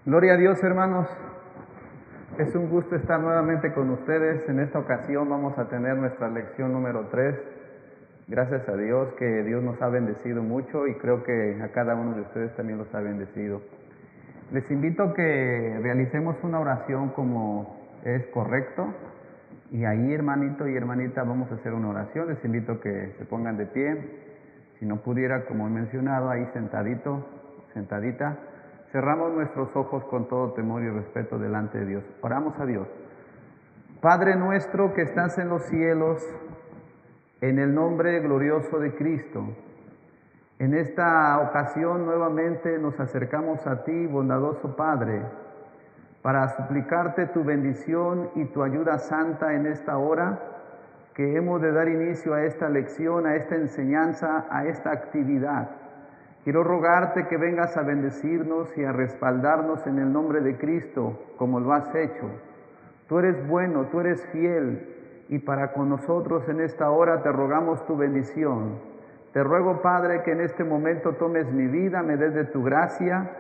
Gloria a Dios, hermanos. Es un gusto estar nuevamente con ustedes. En esta ocasión vamos a tener nuestra lección número 3. Gracias a Dios que Dios nos ha bendecido mucho y creo que a cada uno de ustedes también los ha bendecido. Les invito a que realicemos una oración como es correcto. Y ahí, hermanito y hermanita, vamos a hacer una oración. Les invito a que se pongan de pie. Si no pudiera, como he mencionado, ahí sentadito, sentadita. Cerramos nuestros ojos con todo temor y respeto delante de Dios. Oramos a Dios. Padre nuestro que estás en los cielos, en el nombre glorioso de Cristo, en esta ocasión nuevamente nos acercamos a ti, bondadoso Padre, para suplicarte tu bendición y tu ayuda santa en esta hora que hemos de dar inicio a esta lección, a esta enseñanza, a esta actividad. Quiero rogarte que vengas a bendecirnos y a respaldarnos en el nombre de Cristo, como lo has hecho. Tú eres bueno, tú eres fiel, y para con nosotros en esta hora te rogamos tu bendición. Te ruego, Padre, que en este momento tomes mi vida, me des de tu gracia,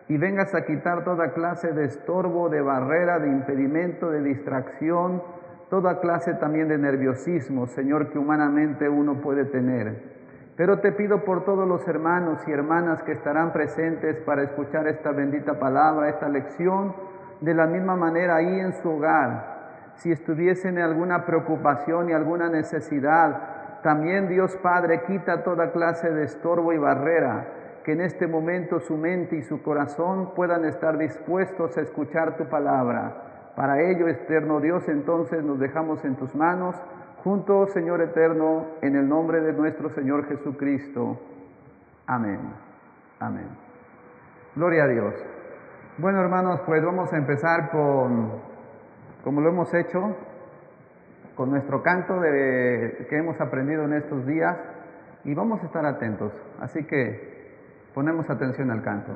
y vengas a quitar toda clase de estorbo, de barrera, de impedimento, de distracción, toda clase también de nerviosismo, Señor, que humanamente uno puede tener. Pero te pido por todos los hermanos y hermanas que estarán presentes para escuchar esta bendita palabra, esta lección, de la misma manera ahí en su hogar. Si estuviesen en alguna preocupación y alguna necesidad, también Dios Padre quita toda clase de estorbo y barrera, que en este momento su mente y su corazón puedan estar dispuestos a escuchar tu palabra. Para ello, eterno Dios, entonces nos dejamos en tus manos, juntos, Señor eterno, en el nombre de nuestro Señor Jesucristo. Amén. Amén. Gloria a Dios. Bueno, hermanos, pues vamos a empezar como lo hemos hecho, con nuestro canto que hemos aprendido en estos días, y vamos a estar atentos. Así que ponemos atención al canto.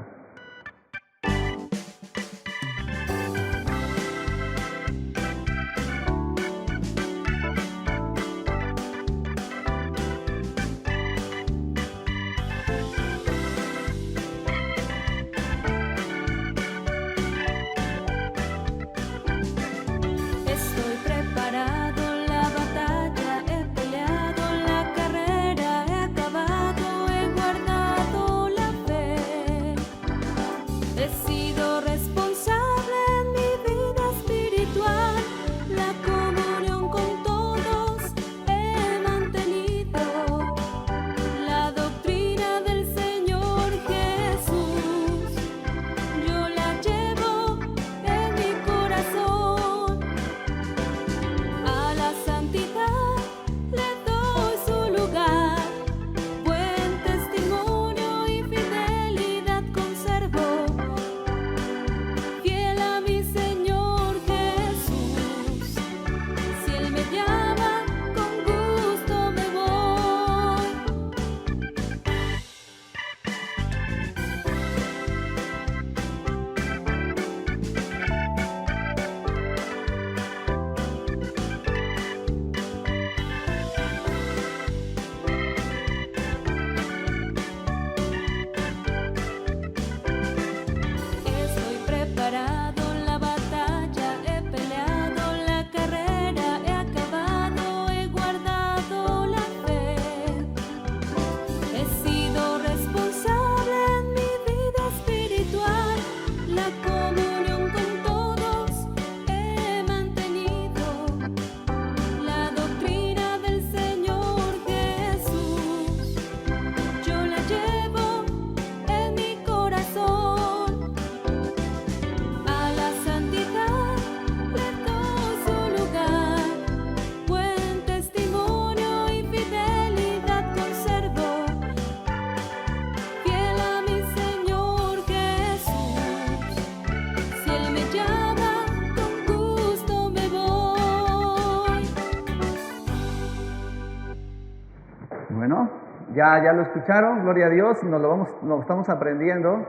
Bueno, ya lo escucharon, gloria a Dios, nos lo estamos aprendiendo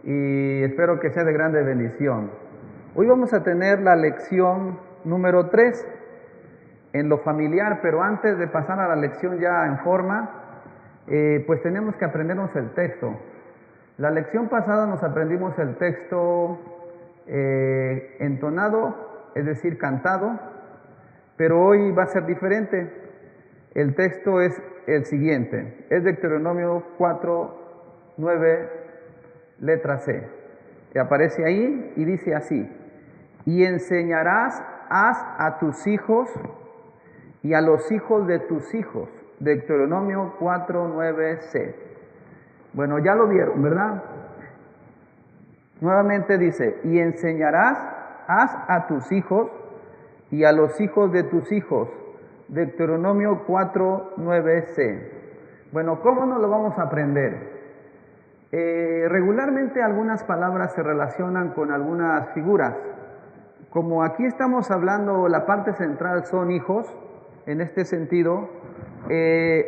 y espero que sea de grande bendición. Hoy vamos a tener la lección número 3 en lo familiar, pero antes de pasar a la lección ya en forma, pues tenemos que aprendernos el texto. La lección pasada nos aprendimos el texto entonado, es decir, cantado, pero hoy va a ser diferente. El texto es el siguiente, es Deuteronomio 4:9, letra C. Que aparece ahí y dice así: y enseñarás a tus hijos y a los hijos de tus hijos. Deuteronomio 4:9c. Bueno, ya lo vieron, ¿verdad? Nuevamente dice: y enseñarás a tus hijos y a los hijos de tus hijos. Deuteronomio 4:9c. Bueno, ¿cómo nos lo vamos a aprender? Regularmente algunas palabras se relacionan con algunas figuras. Como aquí estamos hablando, la parte central son hijos, en este sentido,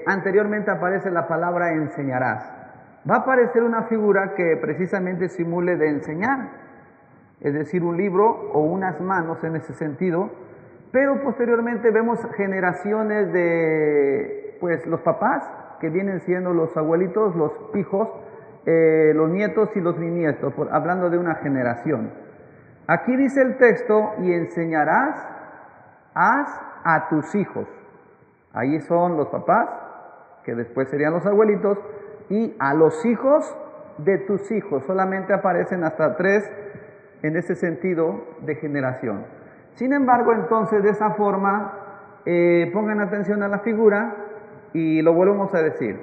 anteriormente aparece la palabra enseñarás. Va a aparecer una figura que precisamente simule de enseñar, es decir, un libro o unas manos en ese sentido, pero posteriormente vemos generaciones de, pues, los papás, que vienen siendo los abuelitos, los hijos, los nietos y los bisnietos, hablando de una generación. Aquí dice el texto: y enseñarás a tus hijos. Ahí son los papás, que después serían los abuelitos, y a los hijos de tus hijos. Solamente aparecen hasta 3 en ese sentido de generación. Sin embargo, entonces, de esa forma, pongan atención a la figura y lo volvemos a decir: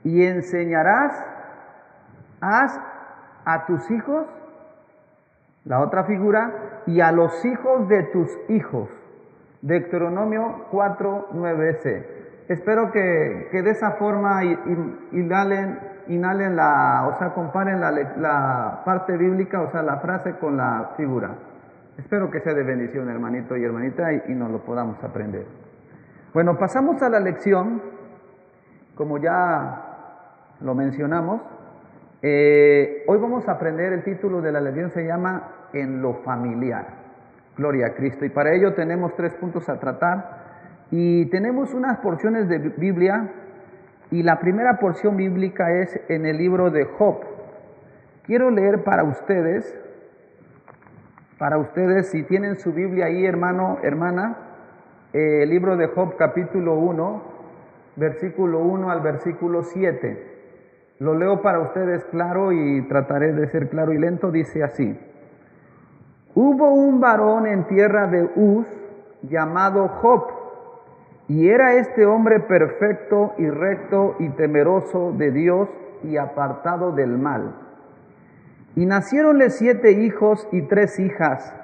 y enseñarás a tus hijos. La otra figura: y a los hijos de tus hijos. Deuteronomio 4:9c. Espero que de esa forma inhalen comparen la parte bíblica, o sea, la frase con la figura. Espero que sea de bendición, hermanito y hermanita, y nos lo podamos aprender. Bueno, pasamos a la lección. Como ya lo mencionamos, hoy vamos a aprender, el título de la lección se llama En lo familiar. Gloria a Cristo. Y para ello tenemos 3 puntos a tratar. Y tenemos unas porciones de Biblia. Y la primera porción bíblica es en el libro de Job. Quiero leer para ustedes, si tienen su Biblia ahí, hermano, hermana, el libro de Job, capítulo 1, versículo 1 al versículo 7. Lo leo para ustedes claro y trataré de ser claro y lento. Dice así: hubo un varón en tierra de Uz llamado Job, y era este hombre perfecto y recto y temeroso de Dios y apartado del mal. Y naciéronle 7 hijos y 3 hijas,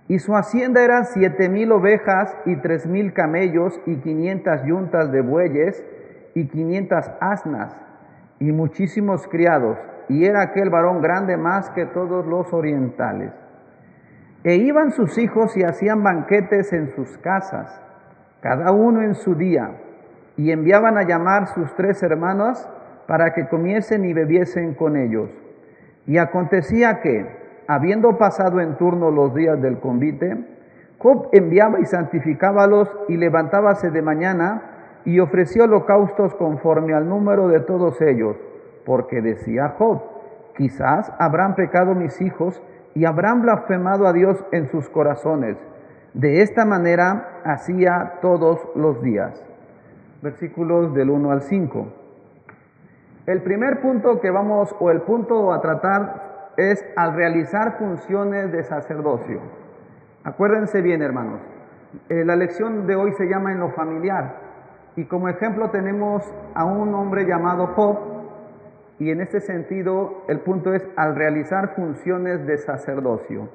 y su hacienda era 7,000 ovejas y 3,000 camellos y 500 yuntas de bueyes y 500 asnas y muchísimos criados, y era aquel varón grande más que todos los orientales. E iban sus hijos y hacían banquetes en sus casas, cada uno en su día, y enviaban a llamar sus 3 hermanos para que comiesen y bebiesen con ellos. Y acontecía que, habiendo pasado en turno los días del convite, Job enviaba y santificábalos, y levantábase de mañana y ofrecía holocaustos conforme al número de todos ellos, porque decía Job: quizás habrán pecado mis hijos y habrán blasfemado a Dios en sus corazones. De esta manera hacía todos los días. Versículos del 1 al 5. El primer punto que el punto a tratar es al realizar funciones de sacerdocio. Acuérdense bien, hermanos, la lección de hoy se llama En lo familiar, y como ejemplo tenemos a un hombre llamado Job, y en este sentido el punto es al realizar funciones de sacerdocio.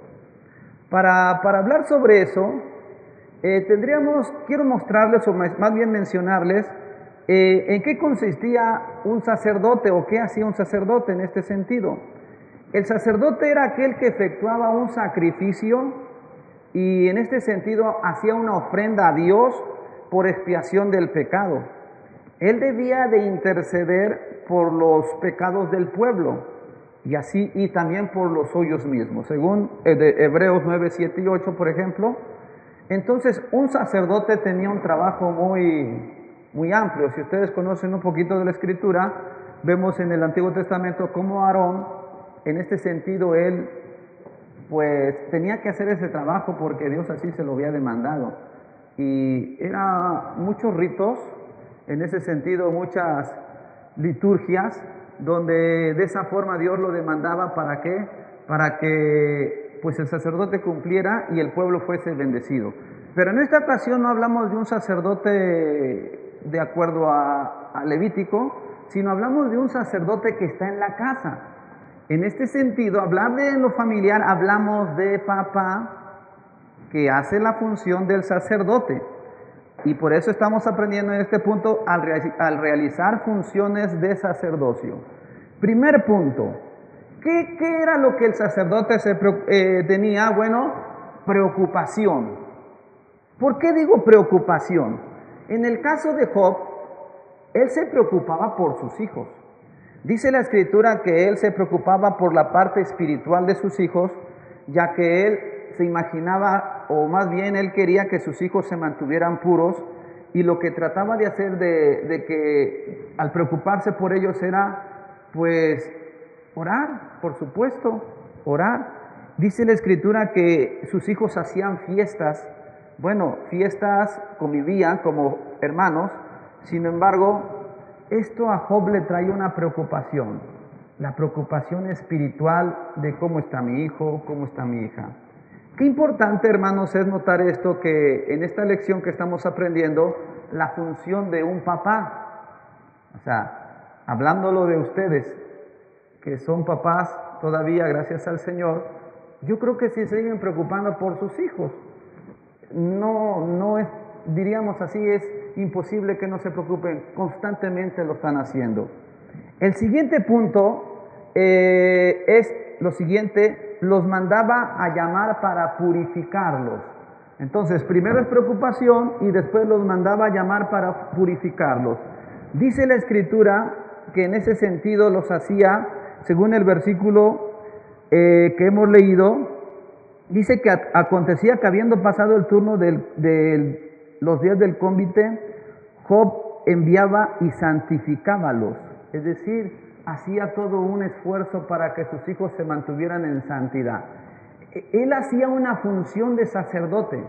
Para hablar sobre eso, quiero mostrarles, o más bien mencionarles, en qué consistía un sacerdote o qué hacía un sacerdote en este sentido. El sacerdote era aquel que efectuaba un sacrificio y en este sentido hacía una ofrenda a Dios por expiación del pecado. Él debía de interceder por los pecados del pueblo y también por los suyos mismos, según Hebreos 9, 7 y 8, por ejemplo. Entonces, un sacerdote tenía un trabajo muy amplio. Si ustedes conocen un poquito de la Escritura, vemos en el Antiguo Testamento cómo Aarón, en este sentido, él pues tenía que hacer ese trabajo porque Dios así se lo había demandado. Y era muchos ritos, en ese sentido muchas liturgias, donde de esa forma Dios lo demandaba. ¿Para qué? Para que pues el sacerdote cumpliera y el pueblo fuese bendecido. Pero en esta ocasión no hablamos de un sacerdote de acuerdo a Levítico, sino hablamos de un sacerdote que está en la casa. En este sentido, hablar de lo familiar, hablamos de papá que hace la función del sacerdote. Y por eso estamos aprendiendo en este punto al realizar funciones de sacerdocio. Primer punto, ¿qué era lo que el sacerdote tenía? Bueno, preocupación. ¿Por qué digo preocupación? En el caso de Job, él se preocupaba por sus hijos. Dice la Escritura que él se preocupaba por la parte espiritual de sus hijos, ya que él se imaginaba, o más bien él quería que sus hijos se mantuvieran puros, y lo que trataba de hacer de que al preocuparse por ellos era, pues, orar, por supuesto, orar. Dice la Escritura que sus hijos hacían fiestas, fiestas, convivían como hermanos. Sin embargo, esto a Job le trae una preocupación, la preocupación espiritual de cómo está mi hijo, cómo está mi hija. Qué importante, hermanos, es notar esto, que en esta lección que estamos aprendiendo, la función de un papá, o sea, hablándolo de ustedes, que son papás todavía, gracias al Señor, yo creo que si siguen preocupando por sus hijos, no es, diríamos así, es imposible que no se preocupen, constantemente lo están haciendo. El siguiente punto es lo siguiente: los mandaba a llamar para purificarlos. Entonces, primero es preocupación y después los mandaba a llamar para purificarlos. Dice la Escritura que en ese sentido los hacía, según el versículo que hemos leído, dice que acontecía que habiendo pasado el turno de los días del cómite, Job enviaba y santificábalos, es decir, hacía todo un esfuerzo para que sus hijos se mantuvieran en santidad. Él hacía una función de sacerdote,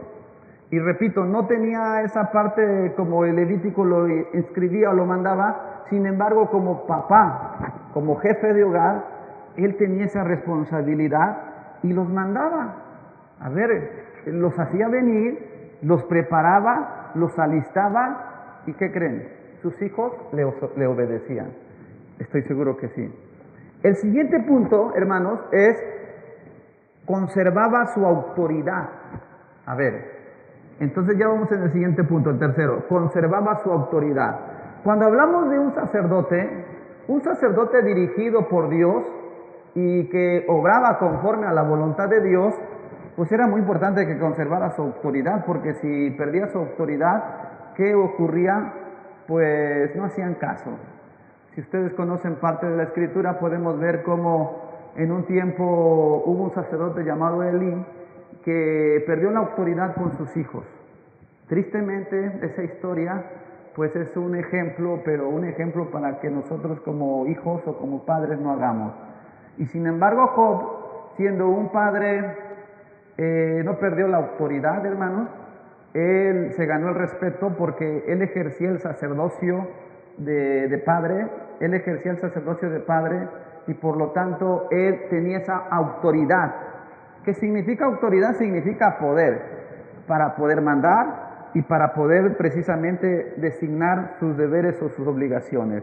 y repito, no tenía esa parte como el Levítico lo escribía o lo mandaba. Sin embargo, como papá, como jefe de hogar, él tenía esa responsabilidad y los mandaba. A ver, los hacía venir, los preparaba, los alistaba, ¿y qué creen? Sus hijos le obedecían. Estoy seguro que sí. El siguiente punto, hermanos, es conservaba su autoridad. A ver, entonces ya vamos en el siguiente punto, el tercero, conservaba su autoridad. Cuando hablamos de un sacerdote dirigido por Dios y que obraba conforme a la voluntad de Dios, pues era muy importante que conservara su autoridad, porque si perdía su autoridad, ¿qué ocurría? Pues no hacían caso. Si ustedes conocen parte de la Escritura, podemos ver cómo en un tiempo hubo un sacerdote llamado Elí que perdió la autoridad con sus hijos. Tristemente, esa historia pues es un ejemplo, pero un ejemplo para que nosotros como hijos o como padres no hagamos. Y sin embargo, Job, siendo un padre, no perdió la autoridad, hermanos. Él se ganó el respeto porque él ejercía el sacerdocio de padre, y por lo tanto él tenía esa autoridad. ¿Qué significa autoridad? Significa poder, para poder mandar y para poder precisamente designar sus deberes o sus obligaciones.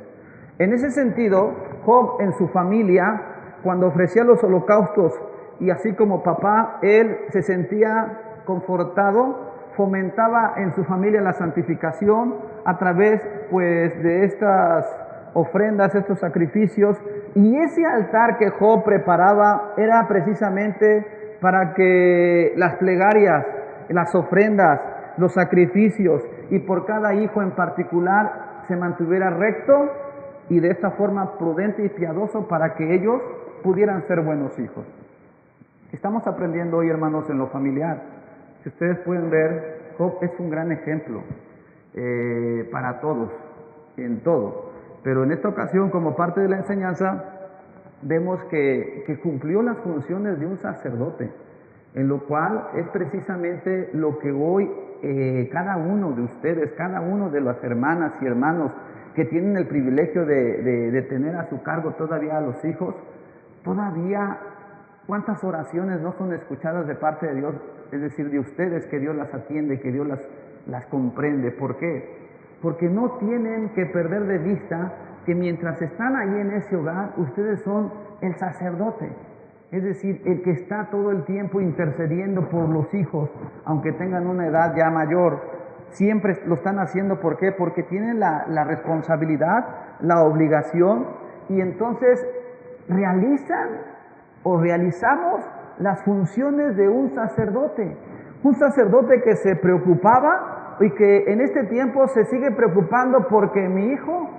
En ese sentido, Job en su familia, cuando ofrecía los holocaustos, y así como papá, él se sentía confortado, fomentaba en su familia la santificación a través pues de estas ofrendas, estos sacrificios, y ese altar que Job preparaba era precisamente para que las plegarias, las ofrendas, los sacrificios y por cada hijo en particular se mantuviera recto y de esta forma prudente y piadoso para que ellos pudieran ser buenos hijos. Estamos aprendiendo hoy, hermanos, en lo familiar. Si ustedes pueden ver, Job es un gran ejemplo para todos, en todo. pero en esta ocasión, como parte de la enseñanza, vemos que cumplió las funciones de un sacerdote, en lo cual es precisamente lo que hoy cada uno de ustedes, cada uno de las hermanas y hermanos que tienen el privilegio de tener a su cargo todavía a los hijos, todavía cuántas oraciones no son escuchadas de parte de Dios, es decir, de ustedes, que Dios las atiende, que Dios las comprende. ¿Por qué? Porque no tienen que perder de vista que mientras están ahí en ese hogar, ustedes son el sacerdote, es decir, el que está todo el tiempo intercediendo por los hijos, aunque tengan una edad ya mayor. Siempre lo están haciendo. ¿Por qué? Porque tienen la responsabilidad, la obligación, y entonces realizan o realizamos las funciones de un sacerdote que se preocupaba y que en este tiempo se sigue preocupando porque mi hijo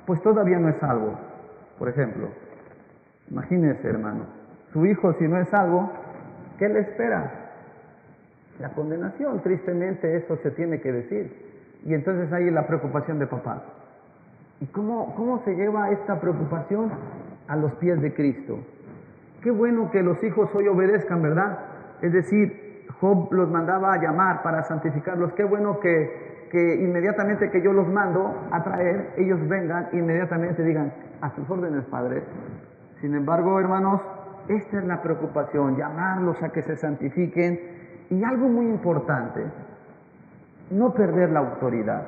pues todavía no es salvo. Por ejemplo, imagínense, hermano, su hijo, si no es salvo, ¿qué le espera? La condenación. Tristemente eso se tiene que decir. Y entonces hay la preocupación de papá. ¿Y cómo se lleva esta preocupación? A los pies de Cristo. Qué bueno que los hijos hoy obedezcan, ¿verdad? Es decir, Job los mandaba a llamar para santificarlos. Qué bueno que inmediatamente que yo los mando a traer, ellos vengan inmediatamente digan: a sus órdenes, Padre. Sin embargo, hermanos, esta es la preocupación, llamarlos a que se santifiquen. Y algo muy importante, no perder la autoridad.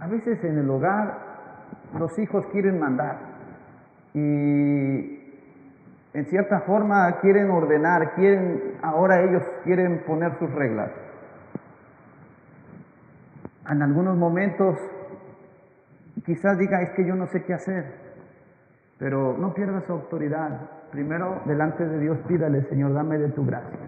A veces en el hogar los hijos quieren mandar y en cierta forma quieren ordenar, ahora ellos quieren poner sus reglas. En algunos momentos quizás diga: es que yo no sé qué hacer, pero no pierda su autoridad. Primero, delante de Dios, pídale: Señor, dame de tu gracia,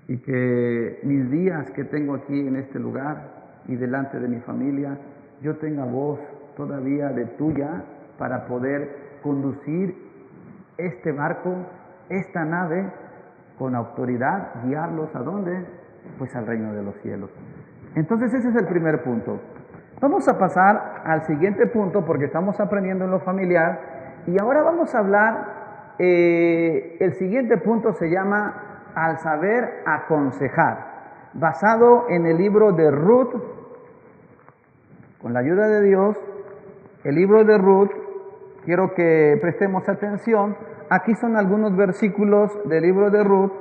y que mis días que tengo aquí en este lugar y delante de mi familia, yo tenga voz todavía de tuya para poder conducir este barco, esta nave, con autoridad, guiarlos ¿a dónde? Pues al reino de los cielos. Entonces ese es el primer punto. Vamos a pasar al siguiente punto porque estamos aprendiendo en lo familiar, y ahora vamos a hablar, el siguiente punto se llama al saber aconsejar, basado en el libro de Ruth. Con la ayuda de Dios, el libro de Ruth, quiero que prestemos atención. Aquí son algunos versículos del libro de Ruth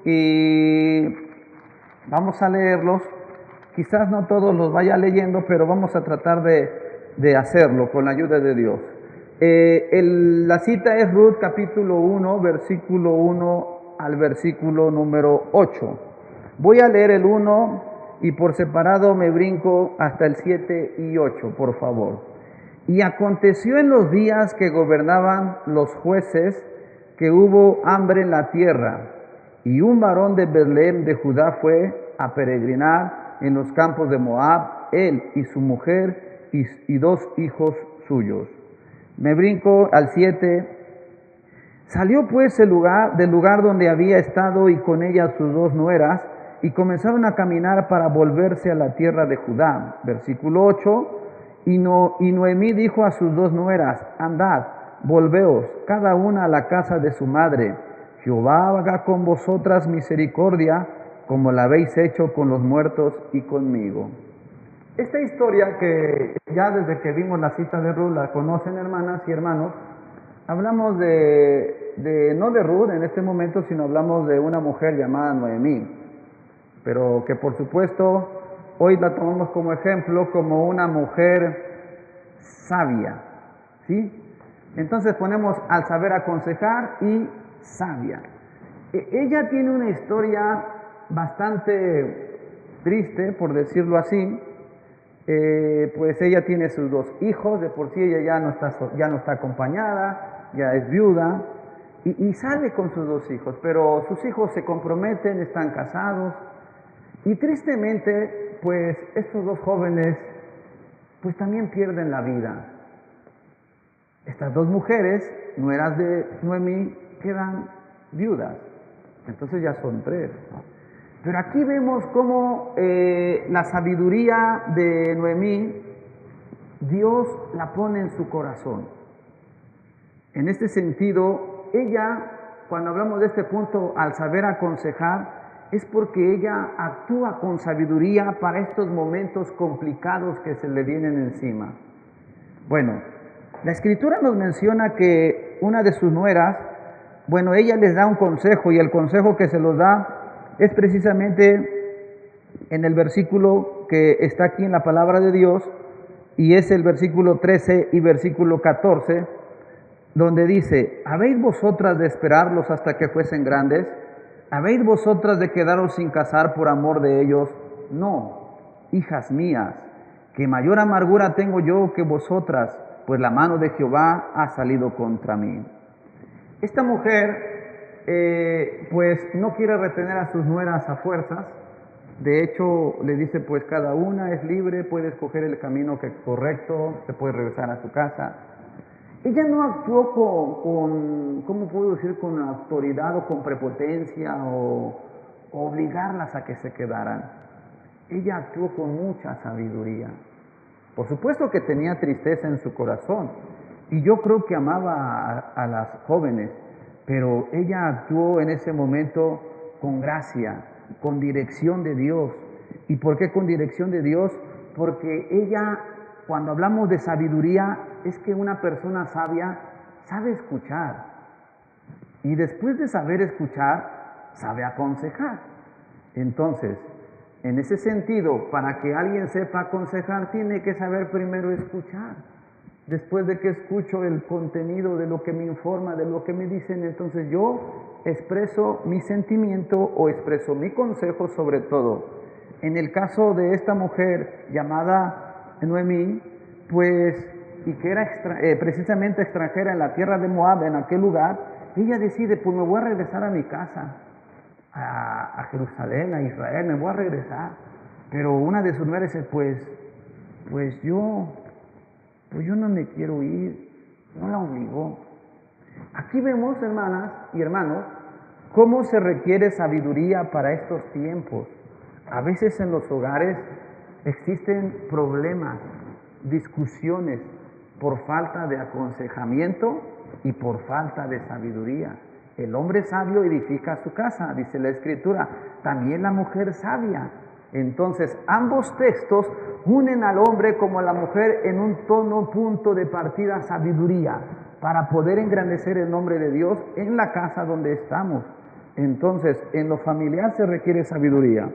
y vamos a leerlos. Quizás no todos los vaya leyendo, pero vamos a tratar de hacerlo con la ayuda de Dios. La cita es Ruth capítulo 1, versículo 1 al versículo número 8. Voy a leer el 1 y por separado me brinco hasta el 7 y 8, por favor. Y aconteció en los días que gobernaban los jueces que hubo hambre en la tierra, y un varón de Belén de Judá fue a peregrinar en los campos de Moab, él y su mujer y 2 hijos suyos. Me brinco al 7. Salió pues del lugar donde había estado y con ella sus 2 nueras, y comenzaron a caminar para volverse a la tierra de Judá. Versículo 8. Y Noemí dijo a sus 2 nueras: andad, volveos, cada una a la casa de su madre. Jehová haga con vosotras misericordia, como la habéis hecho con los muertos y conmigo. Esta historia, que ya desde que vimos la cita de Ruth la conocen, hermanas y hermanos, hablamos no de Ruth en este momento, sino hablamos de una mujer llamada Noemí, pero que por supuesto hoy la tomamos como ejemplo, como una mujer sabia, ¿sí? Entonces ponemos al saber aconsejar y sabia. Ella tiene una historia bastante triste, por decirlo así. Pues ella tiene sus 2 hijos, de por sí ella ya no está acompañada, ya es viuda, y sale con sus 2 hijos, pero sus hijos se comprometen, están casados, y tristemente pues estos 2 jóvenes pues también pierden la vida. Estas 2 mujeres, nueras de Noemí, quedan viudas, entonces ya son 3. Pero aquí vemos cómo la sabiduría de Noemí Dios la pone en su corazón. En este sentido, ella, cuando hablamos de este punto, al saber aconsejar, es porque ella actúa con sabiduría para estos momentos complicados que se le vienen encima. Bueno, la Escritura nos menciona que una de sus nueras, bueno, ella les da un consejo, y el consejo que se los da es precisamente en el versículo que está aquí en la palabra de Dios, y es el versículo 13 y versículo 14, donde dice: ¿habéis vosotras de esperarlos hasta que fuesen grandes? ¿Habéis vosotras de quedaros sin casar por amor de ellos? No, hijas mías, que mayor amargura tengo yo que vosotras, pues la mano de Jehová ha salido contra mí. Esta mujer, pues no quiere retener a sus nueras a fuerzas. De hecho, le dice, pues cada una es libre, puede escoger el camino que es correcto, se puede regresar a su casa. Ella no actuó ¿cómo puedo decir?, con autoridad o con prepotencia o obligarlas a que se quedaran. Ella actuó con mucha sabiduría. Por supuesto que tenía tristeza en su corazón, y yo creo que amaba a las jóvenes, pero ella actuó en ese momento con gracia, con dirección de Dios. ¿Y por qué con dirección de Dios? Porque ella, cuando hablamos de sabiduría, es que una persona sabia sabe escuchar, y después de saber escuchar, sabe aconsejar. Entonces, en ese sentido, para que alguien sepa aconsejar, tiene que saber primero escuchar. Después de que escucho el contenido de lo que me informa, de lo que me dicen, entonces yo expreso mi sentimiento o expreso mi consejo sobre todo. En el caso de esta mujer llamada Noemí, pues, y que era precisamente extranjera en la tierra de Moab, en aquel lugar, ella decide, pues me voy a regresar a mi casa, a Jerusalén, a Israel, me voy a regresar. Pero una de sus nueras dice, pues yo no me quiero ir, no la obligó. Aquí vemos, hermanas y hermanos, cómo se requiere sabiduría para estos tiempos. A veces en los hogares existen problemas, discusiones por falta de aconsejamiento y por falta de sabiduría. El hombre sabio edifica su casa, dice la Escritura, también la mujer sabia. Entonces, ambos textos unen al hombre como a la mujer en un punto de partida, sabiduría, para poder engrandecer el nombre de Dios en la casa donde estamos. Entonces, en lo familiar se requiere sabiduría.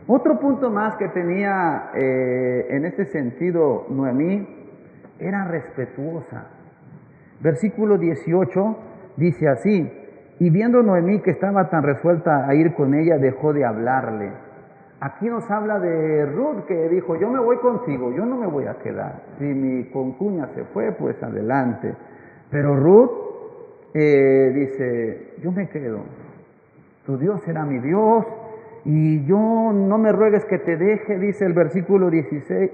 Otro punto más que tenía en este sentido Noemí, era respetuosa. Versículo 18 dice así: y viendo Noemí que estaba tan resuelta a ir con ella, dejó de hablarle. Aquí nos habla de Ruth, que dijo, yo me voy contigo, yo no me voy a quedar. Si mi concuña se fue, pues adelante. Pero Ruth dice, yo me quedo. Tu Dios será mi Dios, y yo no me ruegues que te deje, dice el versículo 16,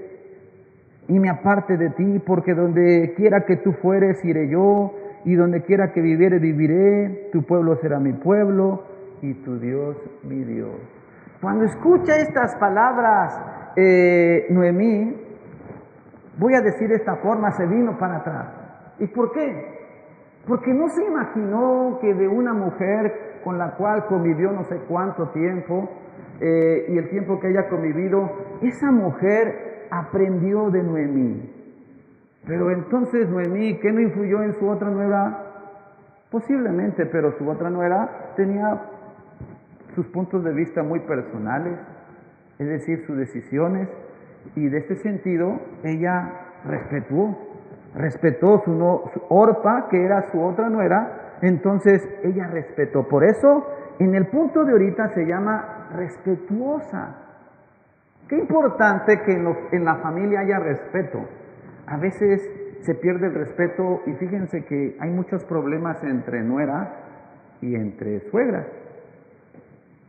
y me aparte de ti, porque donde quiera que tú fueres, iré yo, y donde quiera que viviere, viviré. Tu pueblo será mi pueblo, y tu Dios mi Dios. Cuando escucha estas palabras, Noemí, voy a decir de esta forma, se vino para atrás. ¿Y por qué? Porque no se imaginó que de una mujer con la cual convivió no sé cuánto tiempo, y el tiempo que haya convivido, esa mujer aprendió de Noemí. Pero entonces Noemí, ¿qué no influyó en su otra nuera? Posiblemente, pero su otra nuera tenía sus puntos de vista muy personales, es decir, sus decisiones, y de este sentido ella respetó su Orpa, que era su otra nuera, entonces ella respetó. Por eso en el punto de ahorita se llama respetuosa. Qué importante que en la familia haya respeto. A veces se pierde el respeto, y fíjense que hay muchos problemas entre nuera y entre suegra.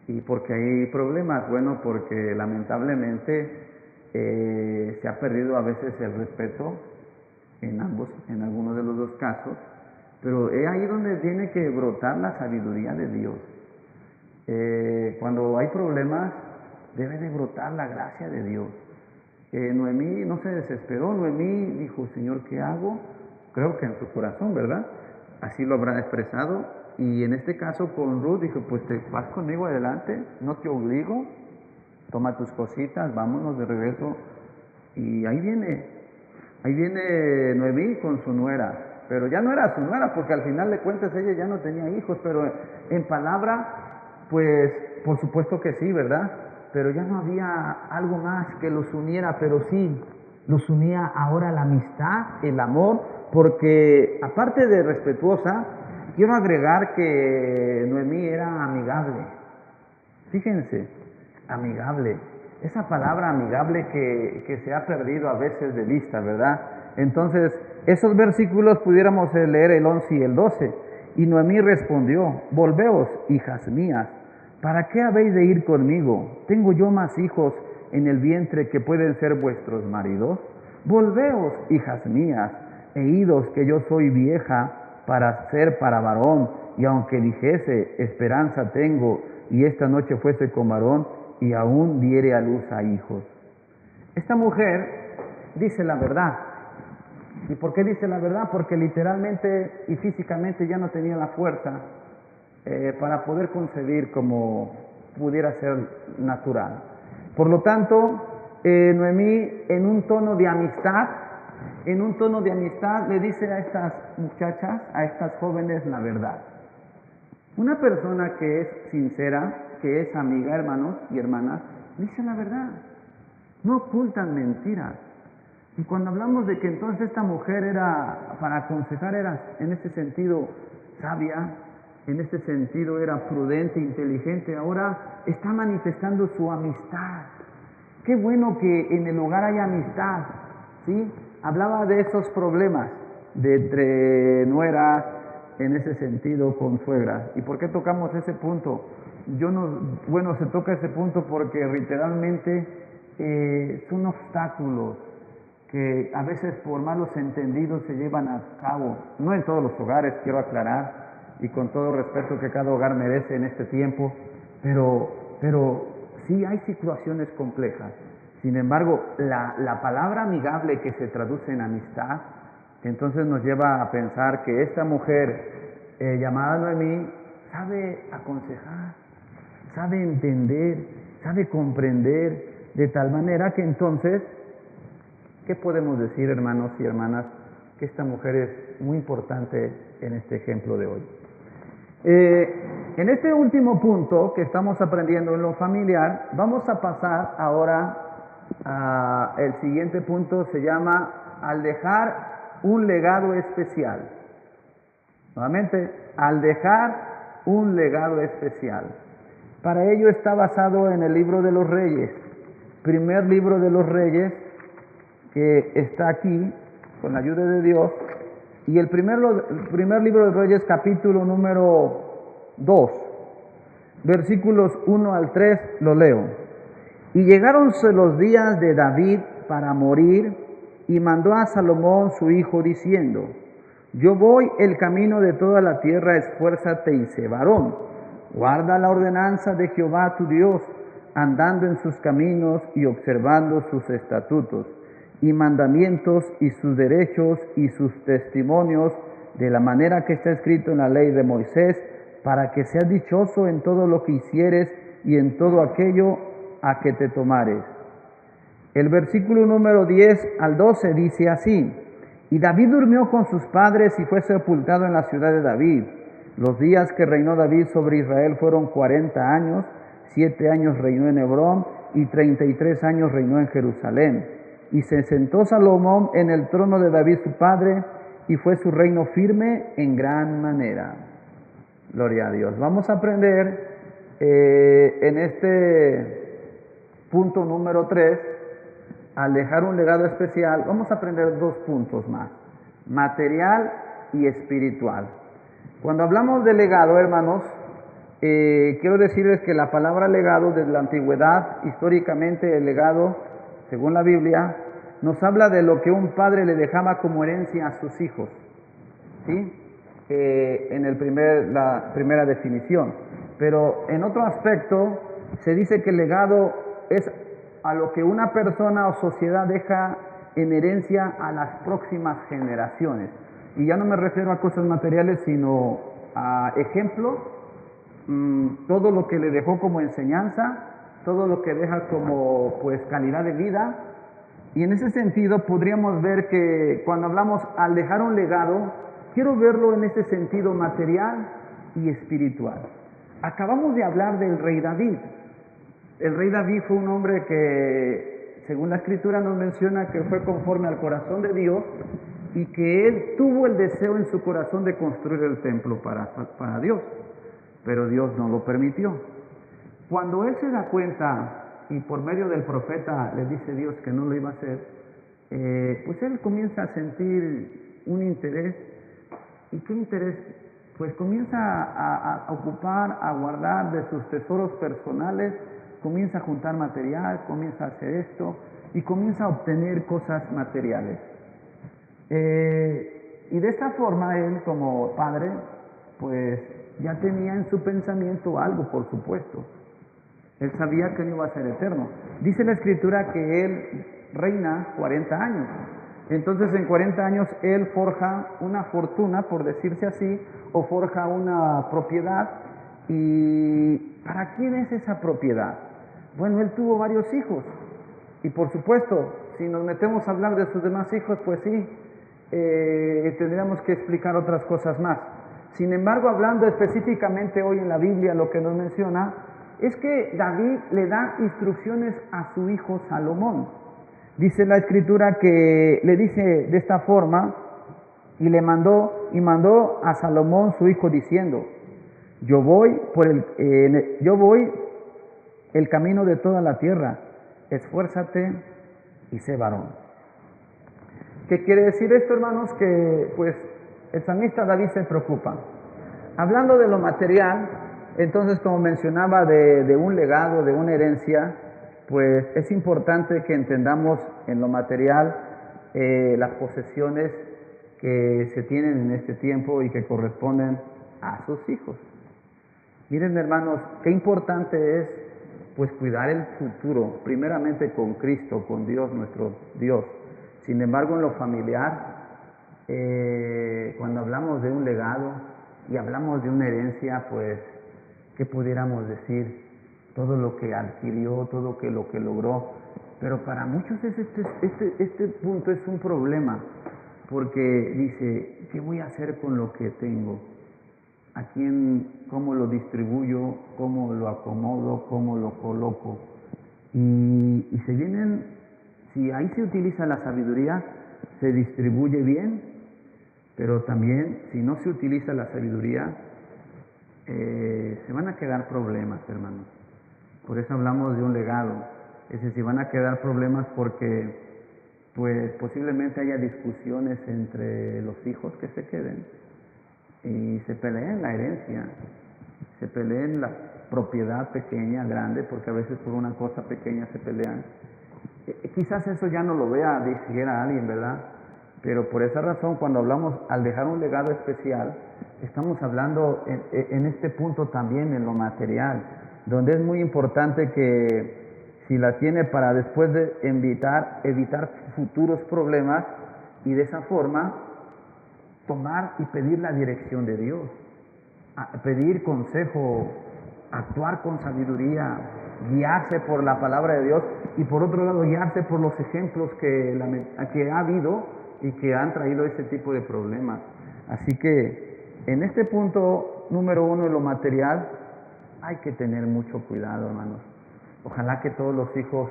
¿Y por qué hay problemas? Bueno, porque lamentablemente se ha perdido a veces el respeto en algunos de los dos casos, pero es ahí donde tiene que brotar la sabiduría de Dios. Cuando hay problemas, debe de brotar la gracia de Dios. Noemí no se desesperó. Noemí dijo, Señor, ¿qué hago? Creo que en su corazón, ¿verdad? Así lo habrá expresado. Y en este caso con Ruth dijo, pues te vas conmigo adelante, no te obligo, toma tus cositas, vámonos de regreso. Y ahí viene Noemí con su nuera, pero ya no era su nuera, porque al final de cuentas ella ya no tenía hijos, pero en palabra, pues por supuesto que sí, ¿verdad? Pero ya no había algo más que los uniera, pero sí, los unía ahora la amistad, el amor, porque aparte de respetuosa, quiero agregar que Noemí era amigable. Fíjense, amigable. Esa palabra amigable que se ha perdido a veces de vista, ¿verdad? Entonces, esos versículos pudiéramos leer el 11 y el 12. Y Noemí respondió, volveos, hijas mías, ¿para qué habéis de ir conmigo? ¿Tengo yo más hijos en el vientre que pueden ser vuestros maridos? Volveos, hijas mías, e idos que yo soy vieja para ser para varón, y aunque dijese, esperanza tengo, y esta noche fuese con varón, y aún diere a luz a hijos. Esta mujer dice la verdad. ¿Y por qué dice la verdad? Porque literalmente y físicamente ya no tenía la fuerza para poder concebir como pudiera ser natural. Por lo tanto, Noemí en un tono de amistad, le dice a estas muchachas, a estas jóvenes, la verdad. Una persona que es sincera, que es amiga, hermanos y hermanas, dice la verdad. No ocultan mentiras. Y cuando hablamos de que entonces esta mujer era, para aconsejar, era en ese sentido sabia, en este sentido era prudente, inteligente, ahora está manifestando su amistad. Qué bueno que en el hogar haya amistad, ¿sí? Hablaba de esos problemas de entre nueras, en ese sentido con suegras. ¿Y por qué tocamos ese punto? Se toca ese punto porque literalmente son obstáculos que a veces por malos entendidos se llevan a cabo, no en todos los hogares, quiero aclarar, y con todo respeto que cada hogar merece en este tiempo, pero sí hay situaciones complejas. Sin embargo, la palabra amigable que se traduce en amistad, entonces nos lleva a pensar que esta mujer llamada Noemí sabe aconsejar, sabe entender, sabe comprender, de tal manera que entonces, ¿qué podemos decir, hermanos y hermanas? Que esta mujer es muy importante en este ejemplo de hoy. En este último punto que estamos aprendiendo en lo familiar, vamos a pasar ahora a el siguiente punto, se llama al dejar un legado especial. Nuevamente, al dejar un legado especial. Para ello está basado en el libro de los Reyes, primer libro de los Reyes, que está aquí con la ayuda de Dios, y el primer libro de Reyes, capítulo número 2, versículos 1 al 3, lo leo. Y llegáronse los días de David para morir, y mandó a Salomón su hijo diciendo, yo voy el camino de toda la tierra, esfuérzate y sé varón, guarda la ordenanza de Jehová tu Dios, andando en sus caminos y observando sus estatutos y mandamientos y sus derechos y sus testimonios, de la manera que está escrito en la ley de Moisés, para que seas dichoso en todo lo que hicieres y en todo aquello a que te tomares. El versículo número 10 al 12 dice así, y David durmió con sus padres y fue sepultado en la ciudad de David. Los días que reinó David sobre Israel fueron 40 años, 7 años reinó en Hebrón y 33 años reinó en Jerusalén. Y se sentó Salomón en el trono de David su padre, y fue su reino firme en gran manera. Gloria a Dios. Vamos a aprender en este punto número 3, al dejar un legado especial, vamos a aprender 2 puntos más, material y espiritual. Cuando hablamos de legado, hermanos, quiero decirles que la palabra legado desde la antigüedad, históricamente el legado, según la Biblia, nos habla de lo que un padre le dejaba como herencia a sus hijos, ¿sí? En la primera definición. Pero en otro aspecto, se dice que el legado es a lo que una persona o sociedad deja en herencia a las próximas generaciones. Y ya no me refiero a cosas materiales, sino a ejemplos, todo lo que le dejó como enseñanza, todo lo que deja como pues calidad de vida. Y en ese sentido podríamos ver que cuando hablamos al dejar un legado, quiero verlo en ese sentido material y espiritual. Acabamos de hablar del rey David. El rey David fue un hombre que, según la escritura nos menciona, que fue conforme al corazón de Dios y que él tuvo el deseo en su corazón de construir el templo para Dios, pero Dios no lo permitió. Cuando él se da cuenta y por medio del profeta le dice Dios que no lo iba a hacer, pues él comienza a sentir un interés. ¿Y qué interés? Pues comienza a ocupar, a guardar de sus tesoros personales, comienza a juntar material, comienza a hacer esto y comienza a obtener cosas materiales. Y de esta forma él como padre, pues ya tenía en su pensamiento algo, por supuesto. Él sabía que no iba a ser eterno. Dice la escritura que él reina 40 años. Entonces en 40 años él forja una fortuna, por decirse así, o forja una propiedad. ¿Y para quién es esa propiedad? Bueno, él tuvo varios hijos. Y por supuesto, si nos metemos a hablar de sus demás hijos, pues sí, tendríamos que explicar otras cosas más. Sin embargo, hablando específicamente hoy en la Biblia, lo que nos menciona es que David le da instrucciones a su hijo Salomón. Dice la escritura que le dice de esta forma, y mandó a Salomón su hijo diciendo: yo voy el camino de toda la tierra, esfuérzate y sé varón. ¿Qué quiere decir esto, hermanos? Que pues el salmista David se preocupa. Hablando de lo material, entonces, como mencionaba, de un legado, de una herencia, pues es importante que entendamos en lo material las posesiones que se tienen en este tiempo y que corresponden a sus hijos. Miren, hermanos, qué importante es pues cuidar el futuro, primeramente con Cristo, con Dios, nuestro Dios. Sin embargo, en lo familiar, cuando hablamos de un legado y hablamos de una herencia, pues ¿qué pudiéramos decir? Todo lo que adquirió, todo lo que logró. Pero para muchos este punto es un problema, porque dice, ¿qué voy a hacer con lo que tengo? ¿A quién, cómo lo distribuyo, cómo lo acomodo, cómo lo coloco? Y se vienen, si ahí se utiliza la sabiduría, se distribuye bien, pero también si no se utiliza la sabiduría, se van a quedar problemas, hermanos. Por eso hablamos de un legado. Es decir, van a quedar problemas porque pues posiblemente haya discusiones entre los hijos que se queden y se peleen la herencia, se peleen la propiedad pequeña, grande, porque a veces por una cosa pequeña se pelean. Quizás eso ya no lo vea, dijera alguien, ¿verdad? Pero por esa razón, cuando hablamos al dejar un legado especial, estamos hablando en este punto también en lo material, donde es muy importante que si la tiene para después de evitar futuros problemas y de esa forma tomar y pedir la dirección de Dios, pedir consejo, actuar con sabiduría, guiarse por la palabra de Dios y por otro lado guiarse por los ejemplos que ha habido y que han traído ese tipo de problemas. Así que en este punto número 1, en lo material, hay que tener mucho cuidado, hermanos. Ojalá que todos los hijos,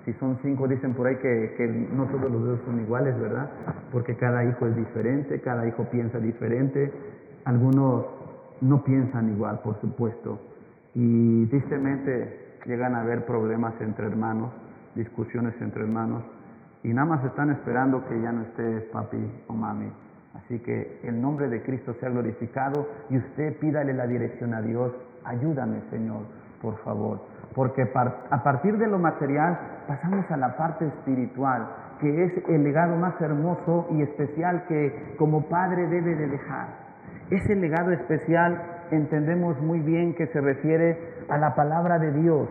si son 5, dicen por ahí que no todos los dedos son iguales, ¿verdad? Porque cada hijo es diferente, cada hijo piensa diferente. Algunos no piensan igual, por supuesto. Y tristemente llegan a haber problemas entre hermanos, discusiones entre hermanos. Y nada más están esperando que ya no esté papi o mami. Así que el nombre de Cristo sea glorificado y usted pídale la dirección a Dios. Ayúdame, Señor, por favor. Porque a partir de lo material pasamos a la parte espiritual, que es el legado más hermoso y especial que como padre debe de dejar. Ese legado especial entendemos muy bien que se refiere a la palabra de Dios.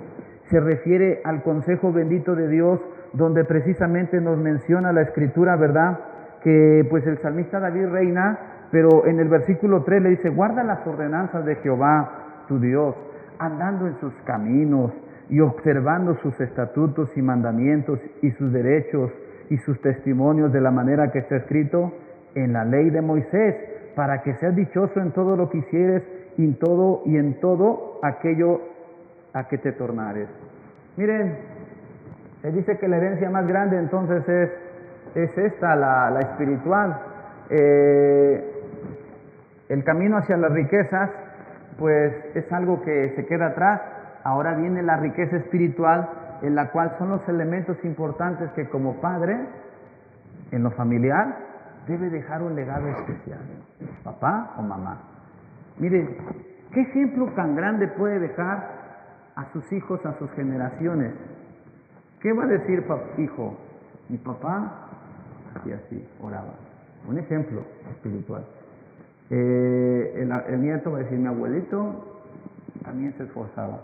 se refiere al consejo bendito de Dios, donde precisamente nos menciona la Escritura, ¿verdad? Que pues el salmista David reina, pero en el versículo 3 le dice, guarda las ordenanzas de Jehová, tu Dios, andando en sus caminos y observando sus estatutos y mandamientos y sus derechos y sus testimonios de la manera que está escrito en la ley de Moisés, para que seas dichoso en todo lo que hicieres y en todo aquello a que te tornares. Miren, se dice que la herencia más grande entonces es esta, la espiritual. El camino hacia las riquezas, pues es algo que se queda atrás. Ahora viene la riqueza espiritual, en la cual son los elementos importantes que como padre, en lo familiar, debe dejar un legado especial. Papá o mamá. Miren, ¿qué ejemplo tan grande puede dejar a sus hijos, a sus generaciones? ¿Qué va a decir hijo? Mi papá, así, oraba. Un ejemplo espiritual. El nieto va a decir, mi abuelito también se esforzaba.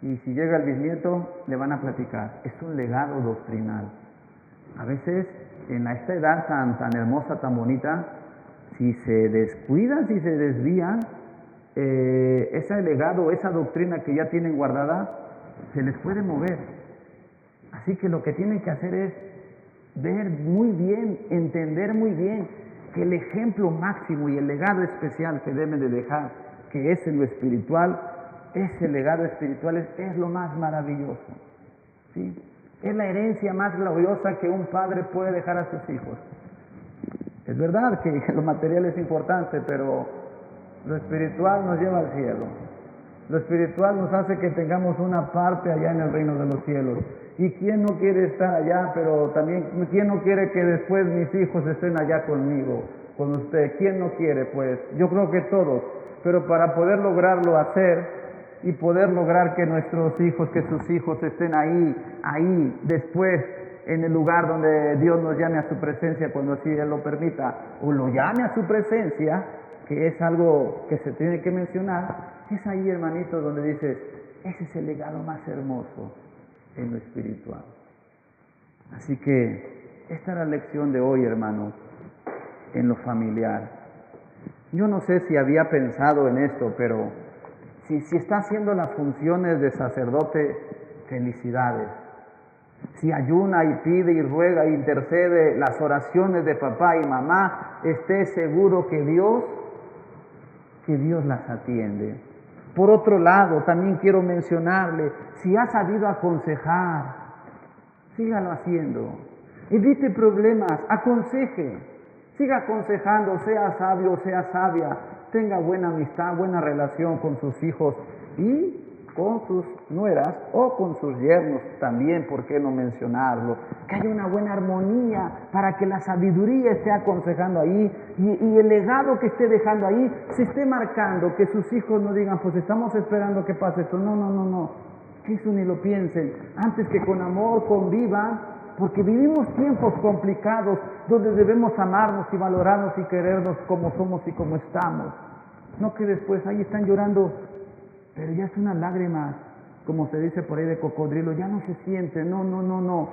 Y si llega el bisnieto, le van a platicar. Es un legado doctrinal. A veces, en esta edad tan hermosa, tan bonita, si se descuidan, si se desvían, ese legado, esa doctrina que ya tienen guardada, se les puede mover. Así que lo que tienen que hacer es ver muy bien, entender muy bien que el ejemplo máximo y el legado especial que deben de dejar, que es en lo espiritual, ese legado espiritual es lo más maravilloso, ¿sí? Es la herencia más gloriosa que un padre puede dejar a sus hijos. Es verdad que lo material es importante, pero lo espiritual nos lleva al cielo. Lo espiritual nos hace que tengamos una parte allá en el reino de los cielos. ¿Y quién no quiere estar allá? Pero también, ¿quién no quiere que después mis hijos estén allá conmigo, con usted? ¿Quién no quiere? Pues yo creo que todos. Pero para poder lograrlo hacer y poder lograr que nuestros hijos, que sus hijos estén ahí, después, en el lugar donde Dios nos llame a su presencia, cuando así Él lo permita, o lo llame a su presencia, que es algo que se tiene que mencionar, es ahí, hermanito, donde dices, ese es el legado más hermoso en lo espiritual. Así que esta es la lección de hoy, hermano, en lo familiar. Yo no sé si había pensado en esto, pero si está haciendo las funciones de sacerdote, felicidades. Si ayuna y pide y ruega e intercede las oraciones de papá y mamá, esté seguro que Dios las atiende. Por otro lado, también quiero mencionarle, si ha sabido aconsejar, sígalo haciendo. Evite problemas, aconseje, siga aconsejando, sea sabio, sea sabia, tenga buena amistad, buena relación con sus hijos y con sus nueras o con sus yernos también, ¿por qué no mencionarlo? Que haya una buena armonía para que la sabiduría esté aconsejando ahí y el legado que esté dejando ahí se esté marcando, que sus hijos no digan, pues estamos esperando que pase esto. No, eso ni lo piensen. Antes que con amor convivan, porque vivimos tiempos complicados donde debemos amarnos y valorarnos y querernos como somos y como estamos. No que después ahí están llorando, pero ya es una lágrima, como se dice por ahí de cocodrilo, ya no se siente, no.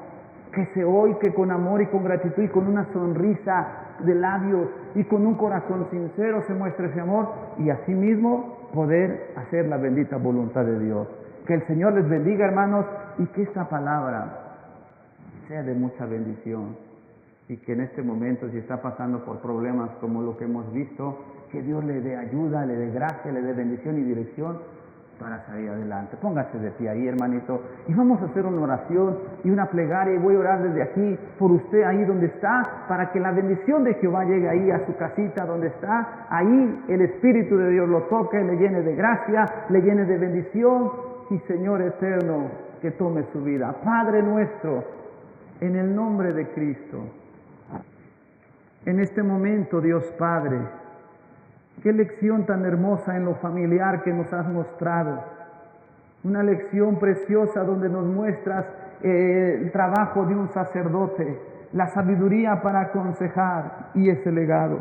Que se oiga con amor y con gratitud y con una sonrisa de labios y con un corazón sincero se muestre ese amor y asimismo poder hacer la bendita voluntad de Dios. Que el Señor les bendiga, hermanos, y que esta palabra sea de mucha bendición y que en este momento, si está pasando por problemas como lo que hemos visto, que Dios le dé ayuda, le dé gracia, le dé bendición y dirección para salir adelante. Póngase de pie ahí, hermanito, y vamos a hacer una oración y una plegaria, y voy a orar desde aquí por usted ahí donde está, para que la bendición de Jehová llegue ahí a su casita donde está, ahí el Espíritu de Dios lo toque, le llene de gracia, le llene de bendición, y Señor eterno, que tome su vida. Padre nuestro, en el nombre de Cristo, en este momento, Dios Padre, qué lección tan hermosa en lo familiar que nos has mostrado. Una lección preciosa donde nos muestras el trabajo de un sacerdote, la sabiduría para aconsejar y ese legado.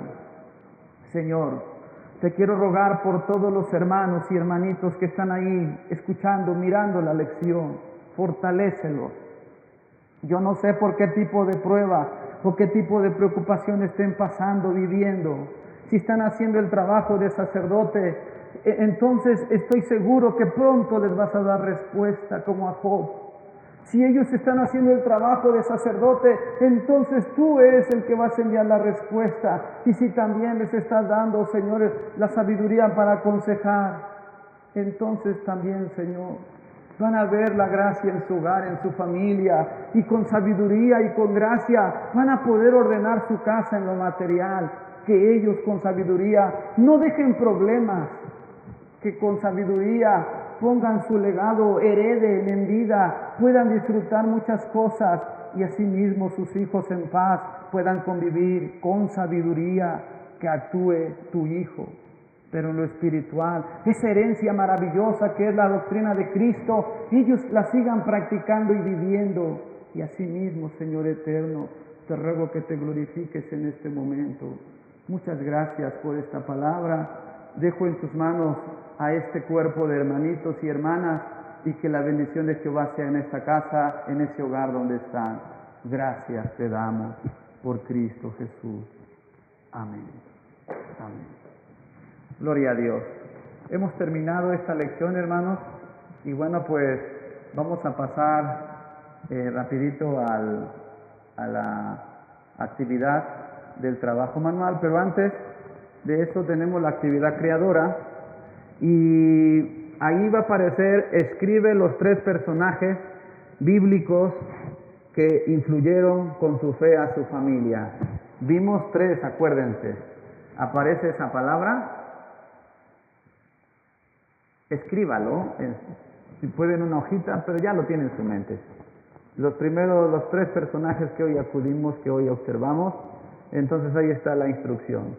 Señor, te quiero rogar por todos los hermanos y hermanitos que están ahí escuchando, mirando la lección. fortalécelos. Yo no sé por qué tipo de prueba o qué tipo de preocupación estén pasando, viviendo. Si están haciendo el trabajo de sacerdote, entonces estoy seguro que pronto les vas a dar respuesta como a Job. Si ellos están haciendo el trabajo de sacerdote, entonces tú eres el que vas a enviar la respuesta. Y si también les estás dando, Señor, la sabiduría para aconsejar, entonces también, Señor, van a ver la gracia en su hogar, en su familia, y con sabiduría y con gracia van a poder ordenar su casa en lo material. Que ellos con sabiduría no dejen problemas, que con sabiduría pongan su legado, hereden en vida, puedan disfrutar muchas cosas y asimismo sus hijos en paz puedan convivir con sabiduría, que actúe tu hijo. Pero en lo espiritual, esa herencia maravillosa que es la doctrina de Cristo, ellos la sigan practicando y viviendo. Y asimismo, Señor eterno, te ruego que te glorifiques en este momento. Muchas gracias por esta palabra. Dejo en tus manos a este cuerpo de hermanitos y hermanas, y que la bendición de Jehová sea en esta casa, en ese hogar donde están. Gracias te damos por Cristo Jesús. Amén. Amén. Gloria a Dios. Hemos terminado esta lección, hermanos, y bueno, pues vamos a pasar rapidito a la actividad del trabajo manual, pero antes de eso tenemos la actividad creadora, y ahí va a aparecer: escribe los 3 personajes bíblicos que influyeron con su fe a su familia. Vimos 3, acuérdense. Aparece esa palabra. Escríbalo, si puede en una hojita, pero ya lo tiene en su mente. Los 3 personajes que hoy acudimos, que hoy observamos, entonces ahí está la instrucción.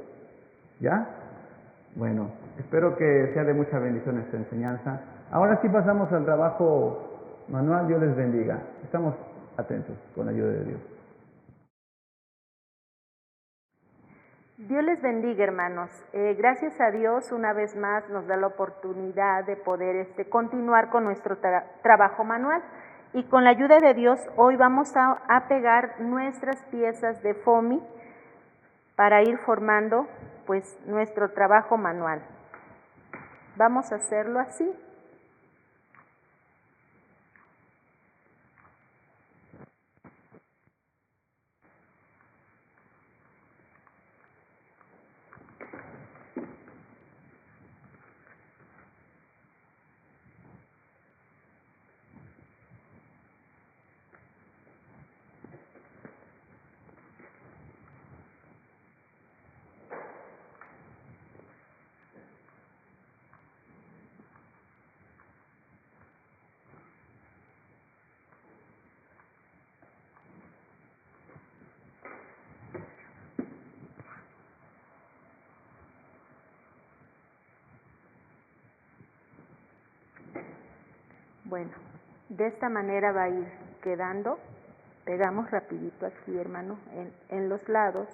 ¿Ya? Bueno, espero que sea de mucha bendición esta enseñanza. Ahora sí pasamos al trabajo manual. Dios les bendiga. Estamos atentos con la ayuda de Dios. Dios les bendiga, hermanos. Gracias a Dios una vez más nos da la oportunidad de poder continuar con nuestro trabajo manual, y con la ayuda de Dios hoy vamos a pegar nuestras piezas de foamy para ir formando pues nuestro trabajo manual. Vamos a hacerlo así. Bueno, de esta manera va a ir quedando. Pegamos rapidito aquí, hermano, en los lados.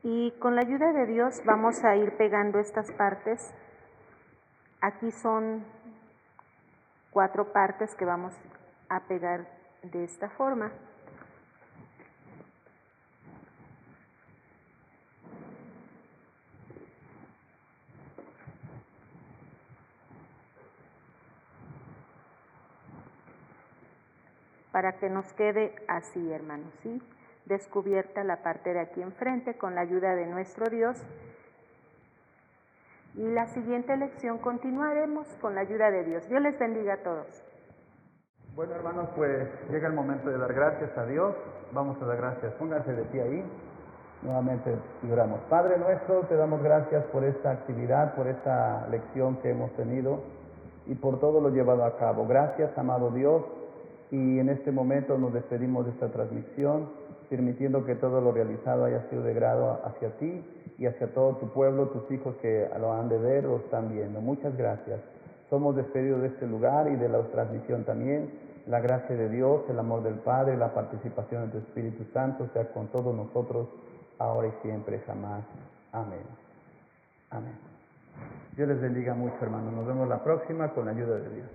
Y con la ayuda de Dios vamos a ir pegando estas partes. Aquí son 4 partes que vamos a pegar de esta forma. Para que nos quede así, hermanos, ¿sí? Descubierta la parte de aquí enfrente con la ayuda de nuestro Dios. Y la siguiente lección continuaremos con la ayuda de Dios. Dios les bendiga a todos. Bueno, hermanos, pues llega el momento de dar gracias a Dios. Vamos a dar gracias. Pónganse de pie ahí. Nuevamente oramos. Padre nuestro, te damos gracias por esta actividad, por esta lección que hemos tenido y por todo lo llevado a cabo. Gracias, amado Dios. Y en este momento nos despedimos de esta transmisión, permitiendo que todo lo realizado haya sido de grado hacia ti y hacia todo tu pueblo, tus hijos que lo han de ver o están viendo. Muchas gracias. Somos despedidos de este lugar y de la transmisión también. La gracia de Dios, el amor del Padre, la participación de tu Espíritu Santo sea con todos nosotros, ahora y siempre, jamás. Amén. Amén. Dios les bendiga mucho, hermanos. Nos vemos la próxima con la ayuda de Dios.